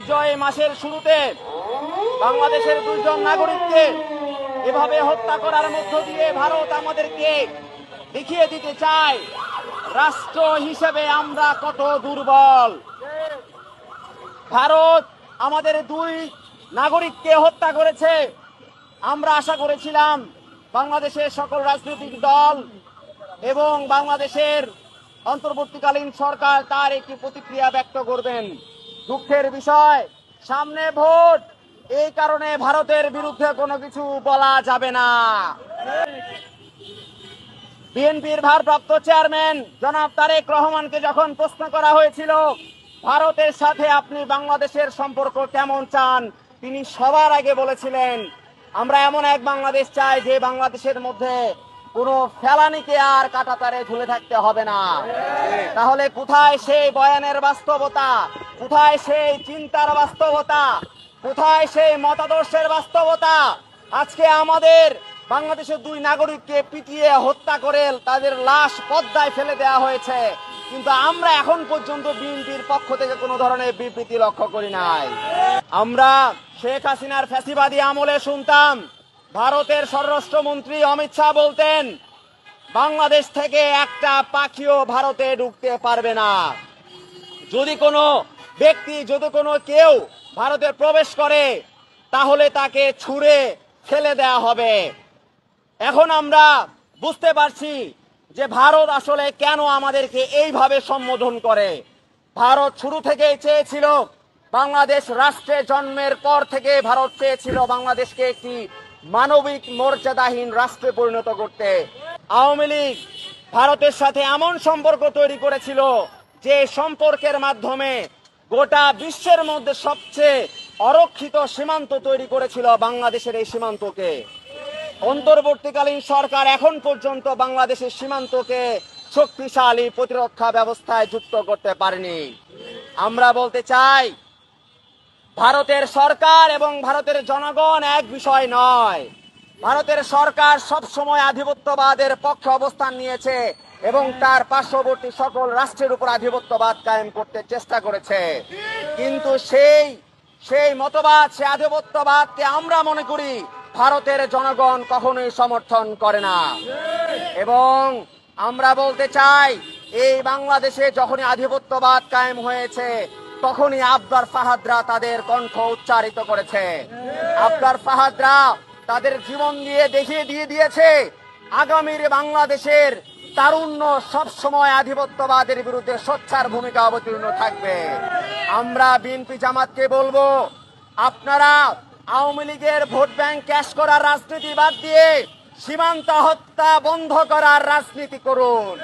পবিত্র এই মাসের শুরুতে বাংলাদেশের দুইজন নাগরিককে এভাবে হত্যা করার মধ্য দিয়ে ভারত আমাদেরকে দেখিয়ে দিতে চায় রাষ্ট্র হিসেবে আমরা কত দুর্বল। ভারত আমাদের দুই নাগরিককে হত্যা করেছে। আমরা আশা করেছিলাম বাংলাদেশের সকল রাজনৈতিক দল এবং বাংলাদেশের অন্তর্বর্তীকালীন সরকার তার একটি প্রতিক্রিয়া ব্যক্ত করবেন। দুঃখের বিষয়, সামনে ভোট, এই কারণে ভারতের বিরুদ্ধে কোনো কিছু বলা যাবে না। বিএনপির ভারপ্রাপ্ত চেয়ারম্যান জনাব তারেক রহমানকে যখন প্রশ্ন করা হয়েছিল ভারতের সাথে আপনি বাংলাদেশের সম্পর্ক কেমন চান, তিনি সবার আগে বলেছিলেন আমরা এমন এক বাংলাদেশ চাই যে বাংলাদেশের মধ্যে কোনো ফেলানিকে আর কাঁটাতারে ঝুলে থাকতে হবে না। তাহলে কোথায় সেই বয়ানের বাস্তবতা, কোথায় সেই চিন্তার বাস্তবতা, কোথায় সেই মতাদর্শের বাস্তবতা? আজকে আমাদের বাংলাদেশের দুই নাগরিককে পিটিয়ে হত্যা করে তাদের লাশ পদ্মায় ফেলে দেওয়া হয়েছে, কিন্তু আমরা এখন পর্যন্ত বিএনপির পক্ষ থেকে কোনো ধরনের বিবৃতি লক্ষ্য করি নাই। আমরা শেখ হাসিনার ফ্যাসিবাদী আমলে শুনতাম ভারতের স্বরাষ্ট্রমন্ত্রী অমিত শাহ বলতেন বাংলাদেশ থেকে একটা পাখিও ভারতে ঢুকতে পারবে না। যদি কোনো ব্যক্তি, যদি কোনো কেউ ভারতে প্রবেশ করে তাহলে তাকে ছুঁড়ে ফেলে দেয়া হবে। এখন আমরা বুঝতে পারছি যে ভারত আসলে কেন আমাদেরকে এইভাবে সম্বোধন করে। ভারত শুরু থেকেই চেয়েছিল, বাংলাদেশ রাষ্ট্রে জন্মের পর থেকে ভারত চেয়েছিল বাংলাদেশকে একটি মানবিক মর্যাদাহীন রাষ্ট্রে পরিণত করতে। আওয়ামী লীগ ভারতের সাথে এমন সম্পর্ক তৈরি করেছিল যে সম্পর্কের মাধ্যমে গোটা বিশ্বের মধ্যে সবচেয়ে অরক্ষিত সীমান্ত তৈরি করেছিল বাংলাদেশের এই সীমান্তকে। অন্তর্বর্তীকালীন সরকার এখন পর্যন্ত বাংলাদেশের সীমান্তকে শক্তিশালী প্রতিরক্ষা ব্যবস্থায় যুক্ত করতে পারেনি। আমরা বলতে চাই ভারতের সরকার এবং ভারতের জনগণ এক বিষয় নয়। ভারতের সরকার সবসময় আধিপত্যবাদের পক্ষে অবস্থান নিয়েছে এবং তার পার্শ্ববর্তী সকল রাষ্ট্রের উপর আধিপত্যবাদ কায়েম করতে চেষ্টা করেছে, কিন্তু সেই মতবাদ, সেই আধিপত্যবাদকে আমরা মনে করি ভারতের জনগণ কখনোই সমর্থন করে না। এবং আমরা বলতে চাই এই বাংলাদেশে যখনই আধিপত্যবাদ কায়েম হয়েছে তখনই আবরার ফাহাদরা তাদের কণ্ঠ উচ্চারিত করেছে। আবরার ফাহাদরা তাদের জীবন দিয়ে দেখিয়ে দিয়েছে আগামীর বাংলাদেশের তারুণ্য সবসময় আধিপত্যবাদের বিরুদ্ধে সোচ্চার ভূমিকা অবতীর্ণ থাকবে। আমরা বিএনপি জামাতকে বলবো, আপনারা আওয়ামী লীগের ভোট ব্যাংক ক্যাশ করার রাজনীতি বাদ দিয়ে সীমান্ত হত্যা বন্ধ করার রাজনীতি করুন।